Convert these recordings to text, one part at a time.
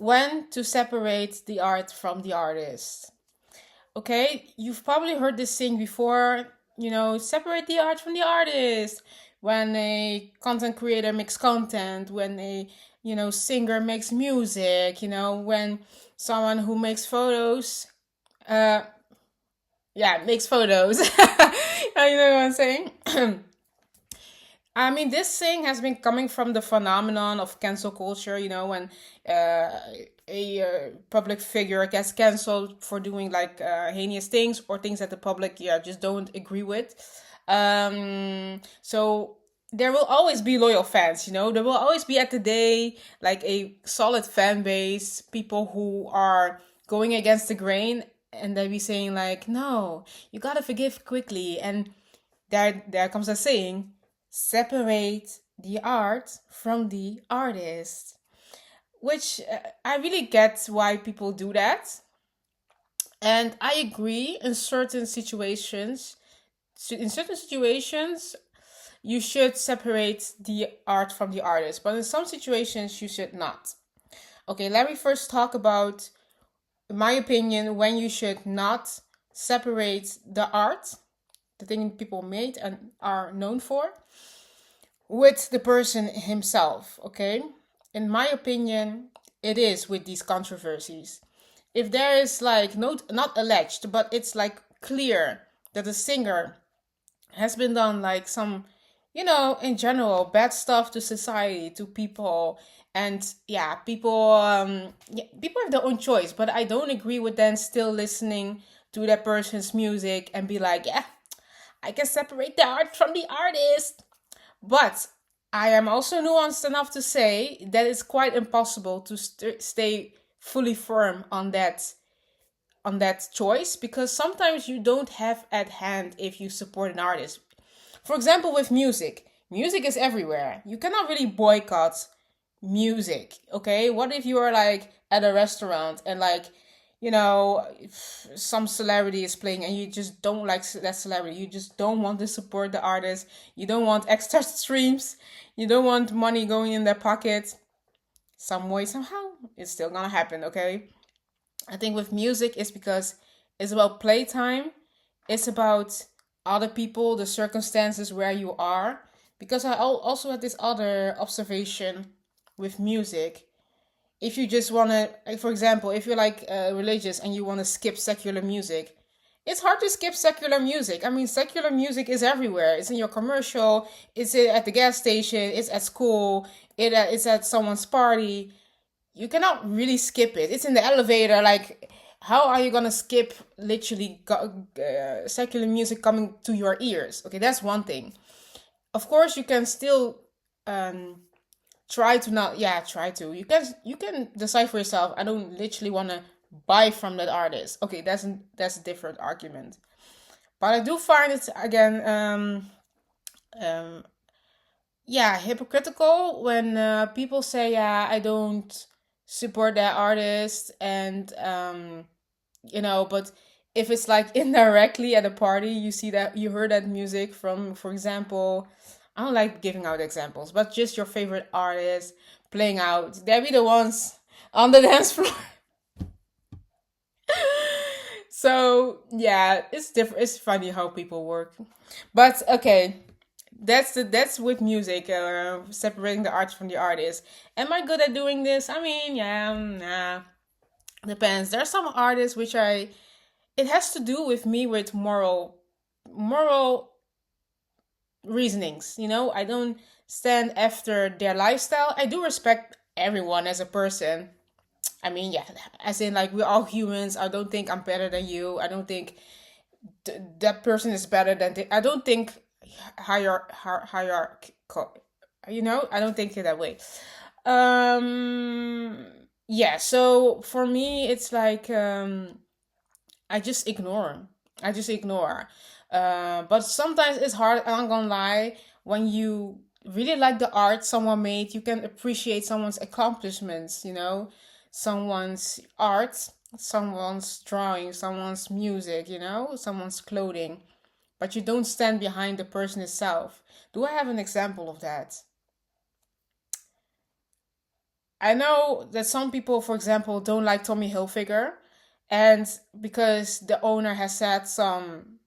when to separate the art from the artist. Okay, you've probably heard this saying before, separate the art from the artist. When a content creator makes content, when a, singer makes music, when someone who makes photos, uh, yeah, makes photos. You know what I'm saying? I mean, this thing has been coming from the phenomenon of cancel culture, when uh, a public figure gets canceled for doing like heinous things or things that the public, just don't agree with. So there will always be loyal fans, there will always be at the day like a solid fan base, people who are going against the grain and they be saying like, no, you gotta forgive quickly. And there comes a saying, separate the art from the artist, which I really get why people do that. And I agree in certain situations. In certain situations, you should separate the art from the artist, but in some situations, you should not. Okay, let me first talk about, in my opinion, when you should not separate the art, the thing people made and are known for, with the person himself. Okay, in my opinion, it is with these controversies. If there is like not alleged, but it's like clear that the singer has been done like some, in general, bad stuff to society, to people. And yeah, people have their own choice, but I don't agree with them still listening to that person's music and be like, yeah, I can separate the art from the artist. But I am also nuanced enough to say that it's quite impossible to stay fully firm on that choice, because sometimes you don't have at hand if you support an artist. For example, with music, music is everywhere. You cannot really boycott music. Okay, what if you are like at a restaurant and like, some celebrity is playing and you just don't like that celebrity, you just don't want to support the artist, you don't want extra streams, you don't want money going in their pocket, some way somehow it's still gonna happen. Okay, I think with music it's because it's about playtime, it's about other people, the circumstances where you are. Because I also had this other observation with music. If you just want to, like, for example, if you're like religious and you want to skip secular music, it's hard to skip secular music. I mean, secular music is everywhere. It's in your commercial, it's at the gas station, it's at school, it's at someone's party. You cannot really skip it. It's in the elevator. Like, how are you gonna skip literally secular music coming to your ears? Okay, that's one thing. Of course, you can still um, try to not, yeah, try to, you can decide for yourself. I don't literally want to buy from that artist. Okay, that's a different argument. But I do find it again, um yeah, hypocritical when people say, yeah, I don't support that artist. And but if it's like indirectly at a party, you see that you heard that music from, for example, I don't like giving out examples, but just your favorite artist playing out, they'll be the ones on the dance floor. So yeah, it's different. It's funny how people work. But okay, that's with music, separating the artist from the artist. Am I good at doing this? I mean, yeah, nah, depends. There are some artists which I, it has to do with me with moral reasonings. I don't stand after their lifestyle. I do respect everyone as a person. I mean, yeah, as in like we're all humans. I don't think I'm better than you. I don't think that person is better than I don't think hierarchical. I don't think it that way. Um, yeah. So for me, it's like I just ignore. I just ignore. But sometimes it's hard. I'm not gonna lie. When you really like the art someone made, you can appreciate someone's accomplishments. Someone's art, someone's drawing, someone's music. Someone's clothing. But you don't stand behind the person itself. Do I have an example of that? I know that some people, for example, don't like Tommy Hilfiger, and because the owner has said some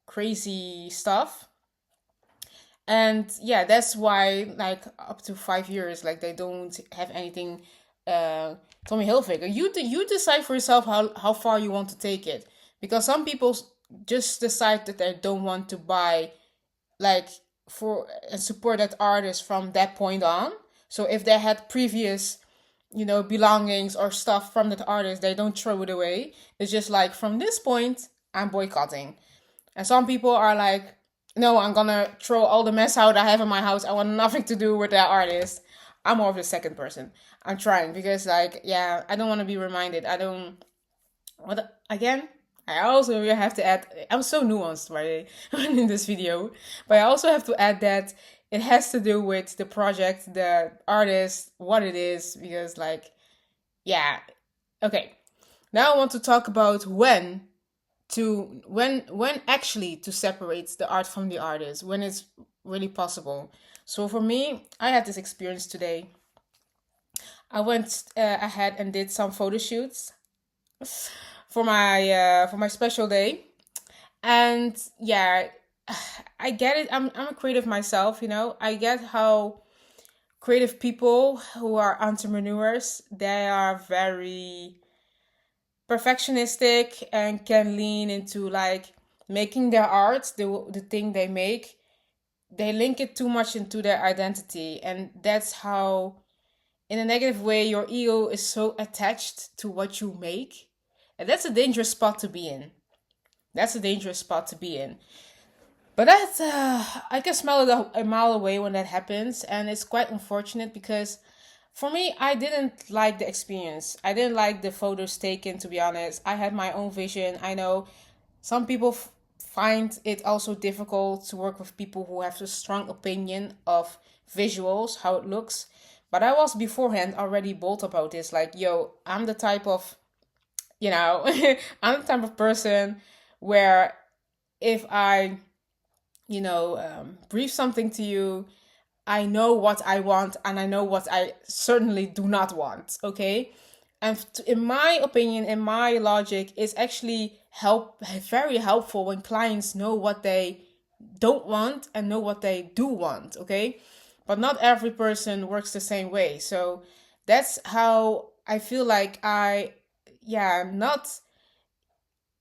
crazy stuff, and yeah, that's why like up to 5 years, like they don't have anything. Uh, Tommy Hilfiger, you decide for yourself how far you want to take it, because some people just decide that they don't want to buy like for and support that artist from that point on. So if they had previous, belongings or stuff from that artist, they don't throw it away. It's just like from this point, I'm boycotting. And some people are like, no, I'm gonna throw all the mess out I have in my house. I want nothing to do with that artist. I'm more of the second person. I'm trying because, like, yeah, I don't want to be reminded. I don't. What again? I also have to add. I'm so nuanced, right, in this video, but I also have to add that it has to do with the project, the artist, what it is, because, like, yeah. Okay. Now I want to talk about when actually to separate the art from the artist, when it's really possible. So for me, I had this experience today. I went ahead and did some photo shoots for my special day, and yeah, I get it. I'm a creative myself, I get how creative people who are entrepreneurs, they are very perfectionistic and can lean into like making their art, the thing they make, they link it too much into their identity, and that's how, in a negative way, your ego is so attached to what you make, and that's a dangerous spot to be in. That's a dangerous spot to be in. But that's I can smell it a mile away when that happens, and it's quite unfortunate because for me, I didn't like the experience. I didn't like the photos taken, to be honest. I had my own vision. I know some people find it also difficult to work with people who have a strong opinion of visuals, how it looks. But I was beforehand already bold about this. Like, yo, I'm the type of, I'm the type of person where if I, brief something to you, I know what I want and I know what I certainly do not want, okay? And in my opinion, in my logic, it's actually very helpful when clients know what they don't want and know what they do want, okay? But not every person works the same way. So that's how I feel like I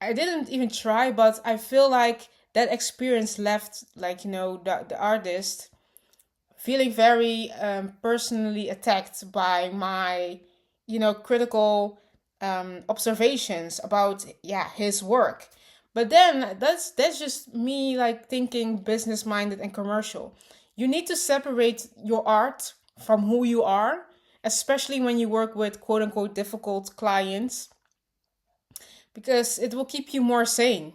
didn't even try, but I feel like that experience left, like, the artist feeling very personally attacked by my, critical observations about, his work. But then that's just me like thinking business minded and commercial. You need to separate your art from who you are, especially when you work with quote unquote difficult clients, because it will keep you more sane.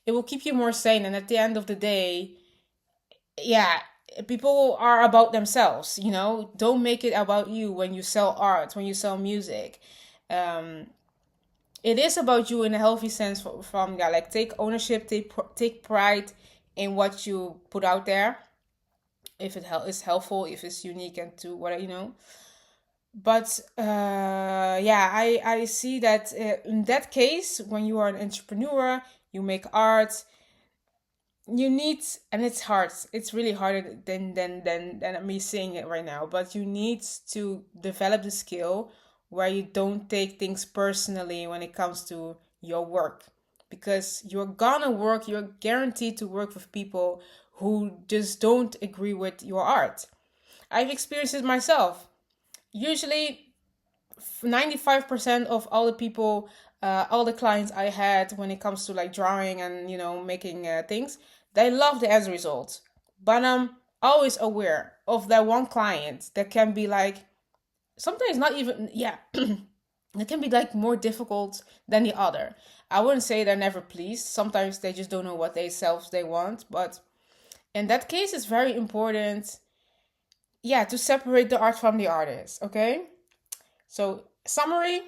It will keep you more sane, and at the end of the day, yeah, people are about themselves, don't make it about you when you sell art, when you sell music. um it is about you in a healthy sense, from yeah, like take ownership, take pride in what you put out there, if is helpful, if it's unique, and to what but yeah, I see that in that case, when you are an entrepreneur, you make art, you need, and it's hard, it's really harder than me saying it right now, but you need to develop the skill where you don't take things personally when it comes to your work, because you're guaranteed to work with people who just don't agree with your art. I've experienced it myself. Usually 95% of all the people, all the clients I had when it comes to like drawing and making things, they love the end result. But I'm always aware of that one client that can be like, sometimes not even, yeah, it can be like more difficult than the other. I wouldn't say they're never pleased. Sometimes they just don't know what they want. But in that case, it's very important, yeah, to separate the art from the artist. Okay. So summary: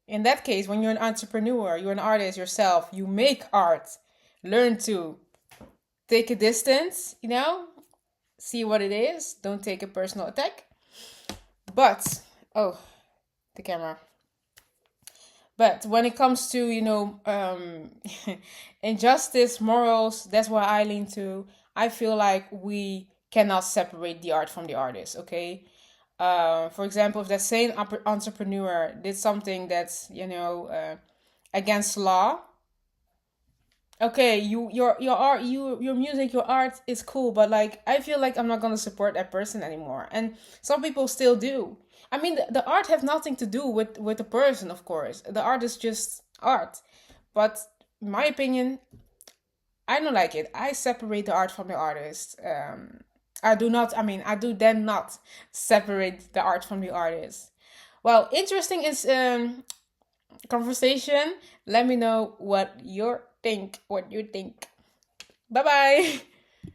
in that case, when you're an entrepreneur, you're an artist yourself, you make art, learn to take a distance, see what it is. Don't take a personal attack. But Oh, the camera. But when it comes to, injustice, morals, that's why I lean to. I feel like we cannot separate the art from the artist, okay? For example, if that same entrepreneur did something that's, against law, okay, your art, your music, your art is cool, but like I feel like I'm not gonna support that person anymore. And some people still do. I mean, the art have nothing to do with the person, of course. The art is just art. But in my opinion, I don't like it. I separate the art from the artist. I do not. I mean, I do then not separate the art from the artist. Well, interesting is conversation. Let me know what you think. Bye bye.